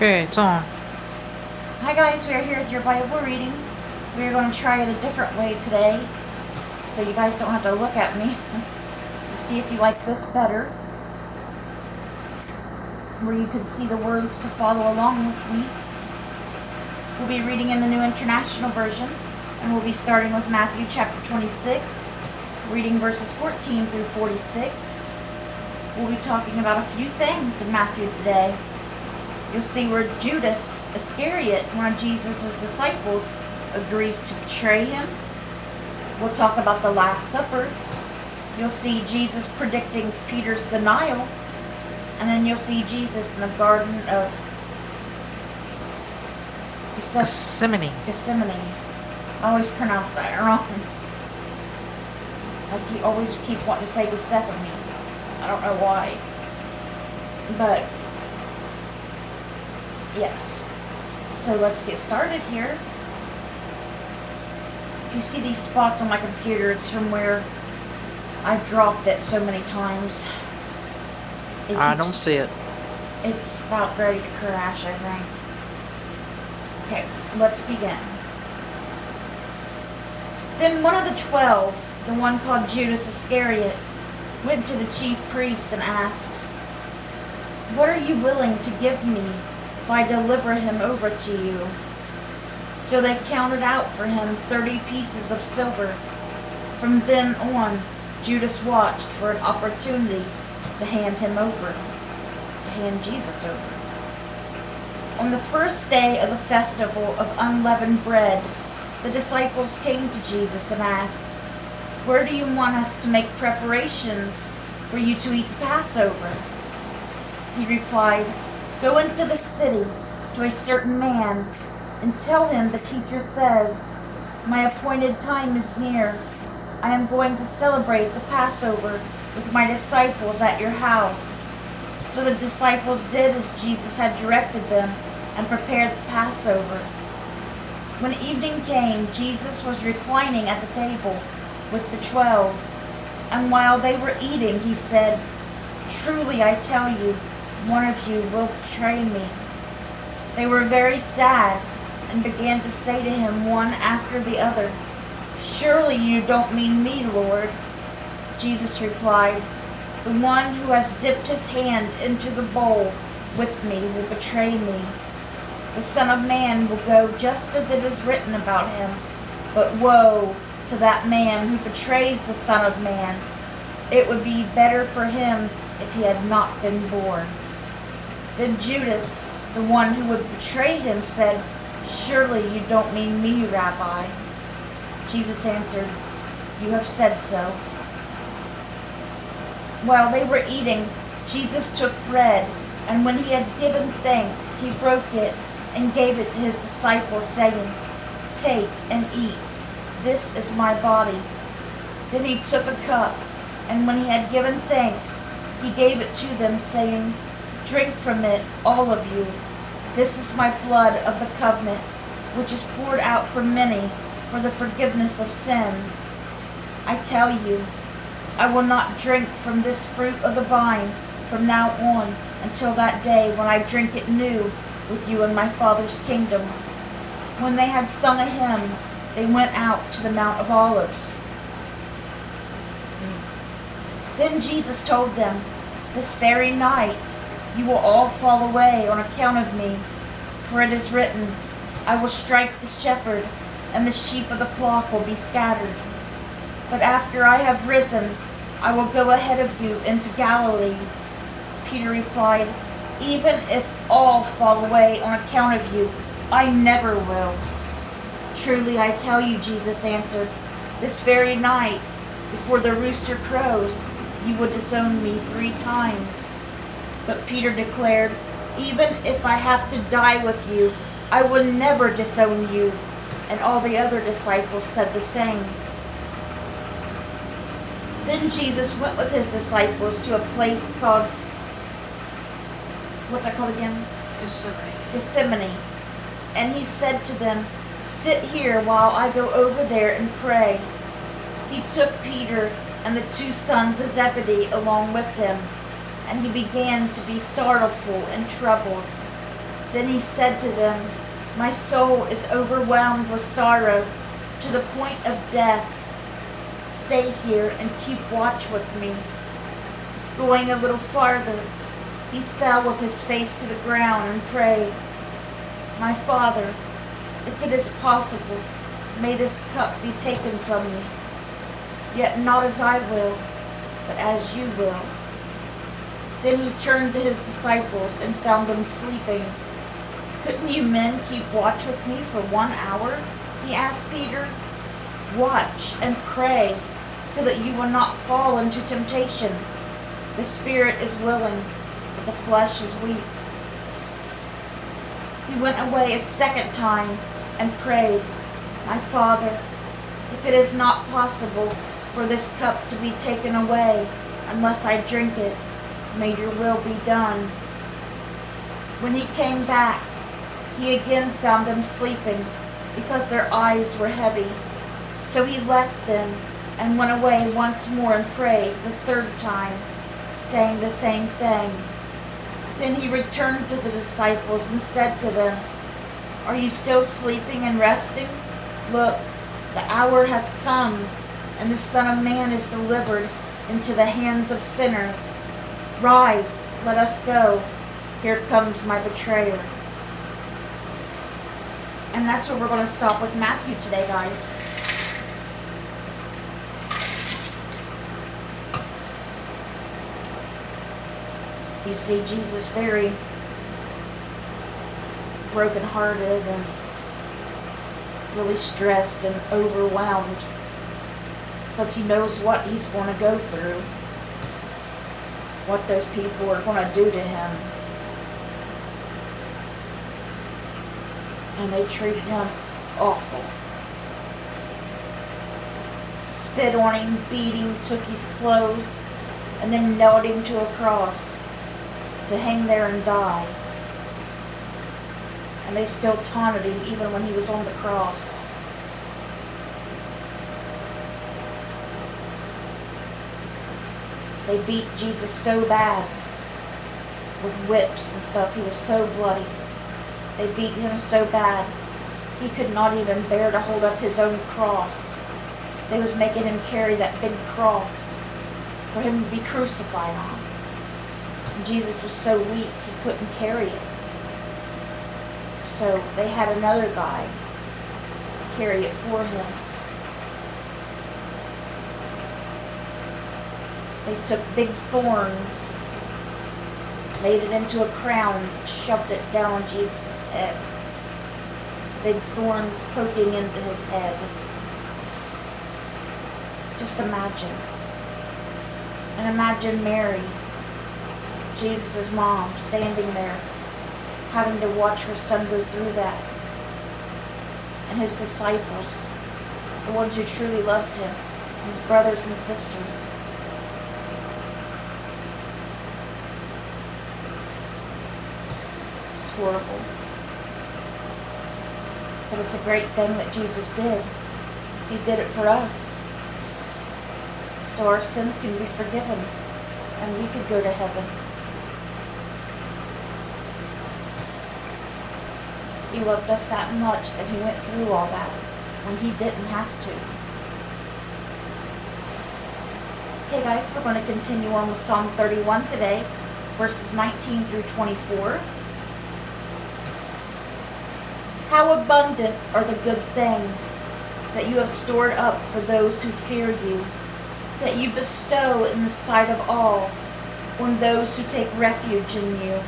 Okay, it's on. Hi guys, we are here with your Bible reading. We are going to try it a different way today, so you guys don't have to look at me. See if you like this better, where you can see the words to follow along with me. We'll be reading in the New International Version, and we'll be starting with Matthew chapter 26, reading verses 14 through 46. We'll be talking about a few things in Matthew today. You'll see where Judas Iscariot, one of Jesus' disciples, agrees to betray him. We'll talk about the Last Supper. You'll see Jesus predicting Peter's denial. And then you'll see Jesus in the Garden of Gethsemane. I always pronounce that wrong. I always keep wanting to say Gethsemane. I don't know why. But yes. So let's get started here. If you see these spots on my computer, it's from where I dropped it so many times. I don't see it. It's about ready to crash, I think. Okay, let's begin. Then one of the 12, the one called Judas Iscariot, went to the chief priests and asked, "What are you willing to give me if I deliver him over to you?" So they counted out for him 30 pieces of silver. From then on, Judas watched for an opportunity to hand Jesus over. On the first day of the festival of unleavened bread, the disciples came to Jesus and asked, "Where do you want us to make preparations for you to eat the Passover?" He replied, "Go into the city to a certain man and tell him the teacher says, 'My appointed time is near. I am going to celebrate the Passover with my disciples at your house.'" So the disciples did as Jesus had directed them and prepared the Passover. When evening came, Jesus was reclining at the table with the 12, and while they were eating, he said, "Truly I tell you, one of you will betray me." They were very sad and began to say to him one after the other, "Surely you don't mean me, Lord." Jesus replied, "The one who has dipped his hand into the bowl with me will betray me. The Son of Man will go just as it is written about him, but woe to that man who betrays the Son of Man. It would be better for him if he had not been born." Then Judas, the one who would betray him, said, "Surely you don't mean me, Rabbi." Jesus answered, "You have said so." While they were eating, Jesus took bread, and when he had given thanks, he broke it and gave it to his disciples, saying, "Take and eat. This is my body." Then he took a cup, and when he had given thanks, he gave it to them, saying, "Drink from it, all of you. This is my blood of the covenant, which is poured out for many for the forgiveness of sins. I tell you, I will not drink from this fruit of the vine from now on until that day when I drink it new with you in my Father's kingdom." When they had sung a hymn, they went out to the Mount of Olives. Then Jesus told them, "This very night you will all fall away on account of me, for it is written, 'I will strike the shepherd, and the sheep of the flock will be scattered.' But after I have risen, I will go ahead of you into Galilee." Peter replied, "Even if all fall away on account of you, I never will." "Truly I tell you," Jesus answered, "this very night, before the rooster crows, you will disown me 3 times." But Peter declared, "Even if I have to die with you, I will never disown you." And all the other disciples said the same. Then Jesus went with his disciples to a place called, what's that called again? Gethsemane. And he said to them, "Sit here while I go over there and pray." He took Peter and the 2 sons of Zebedee along with him, and he began to be sorrowful and troubled. Then he said to them, "My soul is overwhelmed with sorrow to the point of death. Stay here and keep watch with me." Going a little farther, he fell with his face to the ground and prayed, "My Father, if it is possible, may this cup be taken from me. Yet not as I will, but as you will." Then he turned to his disciples and found them sleeping. "Couldn't you men keep watch with me for 1 hour?" he asked Peter. "Watch and pray so that you will not fall into temptation. The spirit is willing, but the flesh is weak." He went away a second time and prayed, "My Father, if it is not possible for this cup to be taken away unless I drink it, may your will be done." When he came back, he again found them sleeping because their eyes were heavy. So he left them and went away once more and prayed the third time, saying the same thing. Then he returned to the disciples and said to them, "Are you still sleeping and resting? Look, the hour has come, and the Son of Man is delivered into the hands of sinners. Rise, let us go. Here comes my betrayer." And that's where we're going to stop with Matthew today, guys. You see Jesus very brokenhearted and really stressed and overwhelmed because he knows what he's going to go through, what those people are going to do to him. And they treated him awful. Spit on him, beat him, took his clothes, and then nailed him to a cross to hang there and die. And they still taunted him even when he was on the cross. They beat Jesus so bad with whips and stuff. He was so bloody. They beat him so bad he could not even bear to hold up his own cross. They was making him carry that big cross for him to be crucified on. And Jesus was so weak he couldn't carry it. So they had another guy carry it for him. They took big thorns, made it into a crown, shoved it down Jesus' head. Big thorns poking into his head. Just imagine. And imagine Mary, Jesus' mom, standing there, having to watch her son go through that. And his disciples, the ones who truly loved him, his brothers and sisters. It's horrible. But it's a great thing that Jesus did. He did it for us. So our sins can be forgiven and we could go to heaven. He loved us that much that he went through all that when he didn't have to. Okay guys, we're going to continue on with Psalm 31 today, verses 19 through 24. How abundant are the good things that you have stored up for those who fear you, that you bestow in the sight of all, on those who take refuge in you.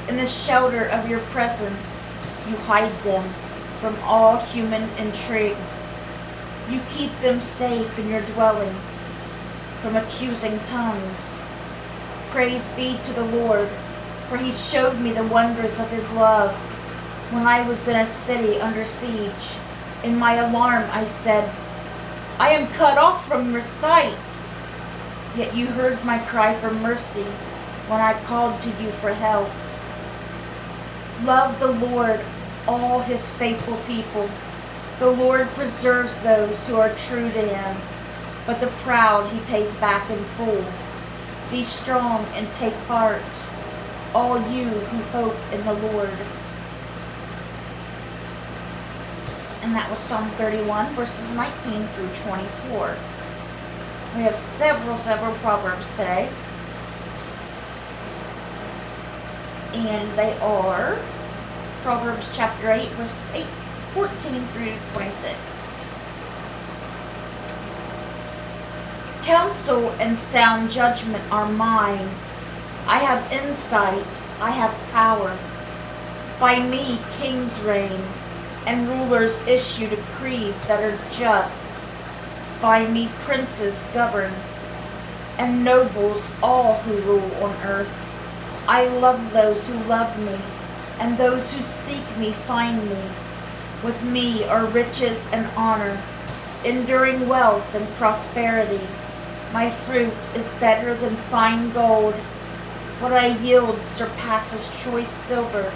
In the shelter of your presence, you hide them from all human intrigues. You keep them safe in your dwelling from accusing tongues. Praise be to the Lord, for he showed me the wonders of his love. When I was in a city under siege, in my alarm I said, I am cut off from your sight. Yet you heard my cry for mercy when I called to you for help. Love the Lord, all his faithful people. The Lord preserves those who are true to him, but the proud he pays back in full. Be strong and take heart, all you who hope in the Lord. And that was Psalm 31, verses 19 through 24. We have several Proverbs today. And they are Proverbs chapter 8, verses 14 through 26. Counsel and sound judgment are mine. I have insight, I have power. By me kings reign, and rulers issue decrees that are just. By me princes govern, and nobles all who rule on earth. I love those who love me, and those who seek me find me. With me are riches and honor, enduring wealth and prosperity. My fruit is better than fine gold. What I yield surpasses choice silver.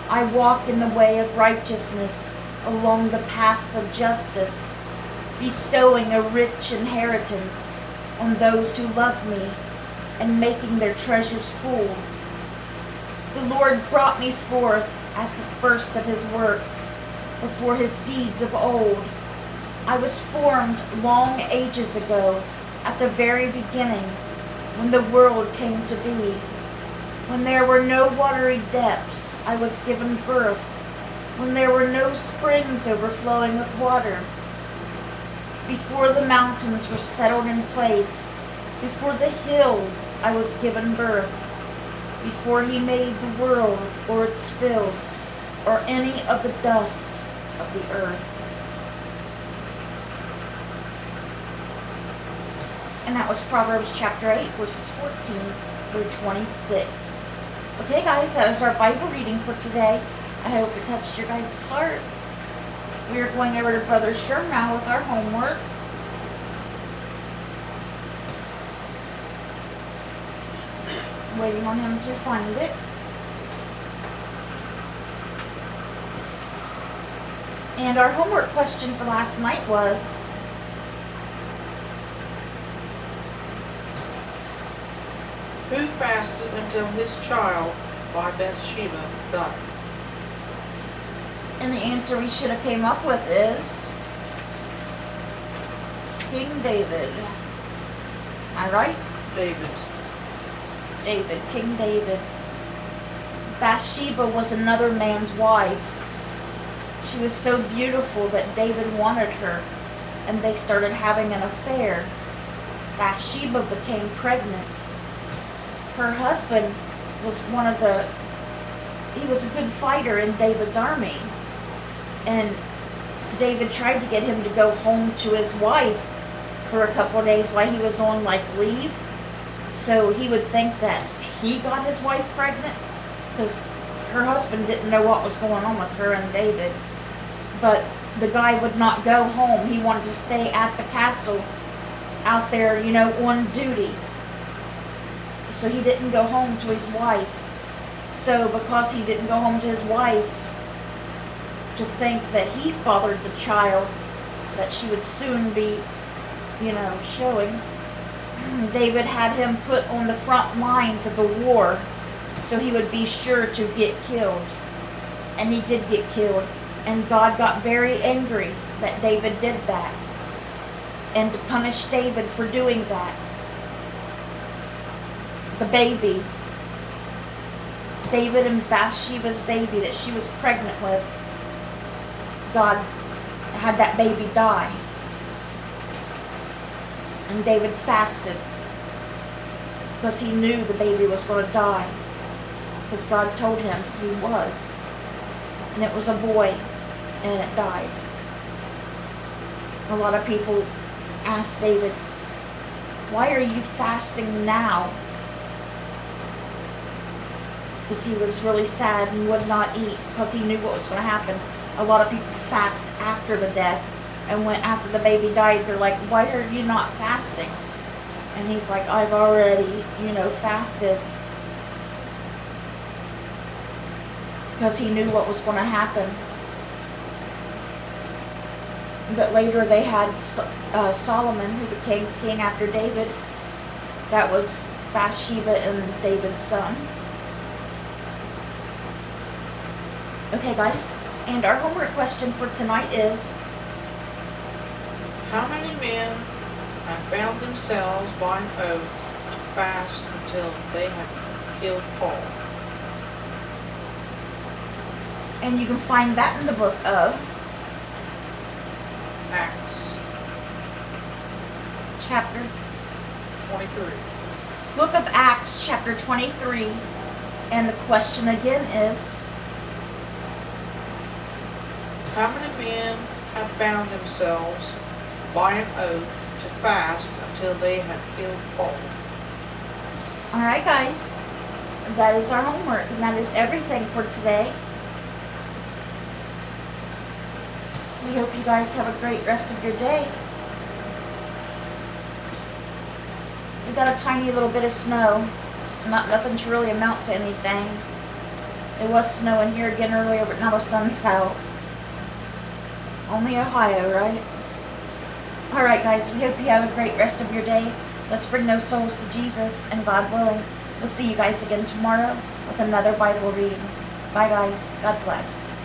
I walk in the way of righteousness, along the paths of justice, bestowing a rich inheritance on those who love me, and making their treasures full. The Lord brought me forth as the first of his works, before his deeds of old. I was formed long ages ago, at the very beginning, when the world came to be. When there were no watery depths, I was given birth. When there were no springs overflowing with water. Before the mountains were settled in place, before the hills I was given birth. Before he made the world or its fields, or any of the dust of the earth. And that was Proverbs chapter 8, verses 14 through 26. Okay, guys, that is our Bible reading for today. I hope it touched your guys' hearts. We are going over to Brother Sherm now with our homework. Waiting on him to find it. And our homework question for last night was, who fasted until his child by Bathsheba died? and the answer we should have came up with is King David. Am I right? David. King David. Bathsheba was another man's wife. She was so beautiful that David wanted her, and they started having an affair. Bathsheba became pregnant. Her husband was he was a good fighter in David's army. And David tried to get him to go home to his wife for a couple of days while he was on leave. So he would think that he got his wife pregnant, because her husband didn't know what was going on with her and David. But the guy would not go home. He wanted to stay at the castle, out there, on duty. So he didn't go home to his wife. So because he didn't go home to his wife, to think that he fathered the child that she would soon be, showing, David had him put on the front lines of the war so he would be sure to get killed. And he did get killed. And God got very angry that David did that. And to punish David for doing that, the baby, David and Bathsheba's baby that she was pregnant with, God had that baby die. And David fasted because he knew the baby was going to die, because God told him he was. And it was a boy, and it died. A lot of people asked David, why are you fasting now? Because he was really sad and would not eat because he knew what was going to happen. A lot of people fast after the death, and when after the baby died, they're like, why are you not fasting? And he's like, I've already, fasted. Because he knew what was going to happen. But later they had Solomon, who became king after David. That was Bathsheba and David's son. Okay, guys, And our homework question for tonight is, How many men have bound themselves by an oath to fast until they have killed Paul? and you can find that in the book of Acts chapter 23. Book of Acts, chapter 23, and the question again is, How many men have bound themselves by an oath to fast until they have killed Paul? alright guys, that is our homework, and that is everything for today. We hope you guys have a great rest of your day. We got a tiny little bit of snow, nothing to really amount to anything. It was snowing here again earlier, but now the sun's out. Only Ohio, right? Alright guys, we hope you have a great rest of your day. Let's bring those souls to Jesus, and God willing, we'll see you guys again tomorrow with another Bible reading. Bye guys. God bless.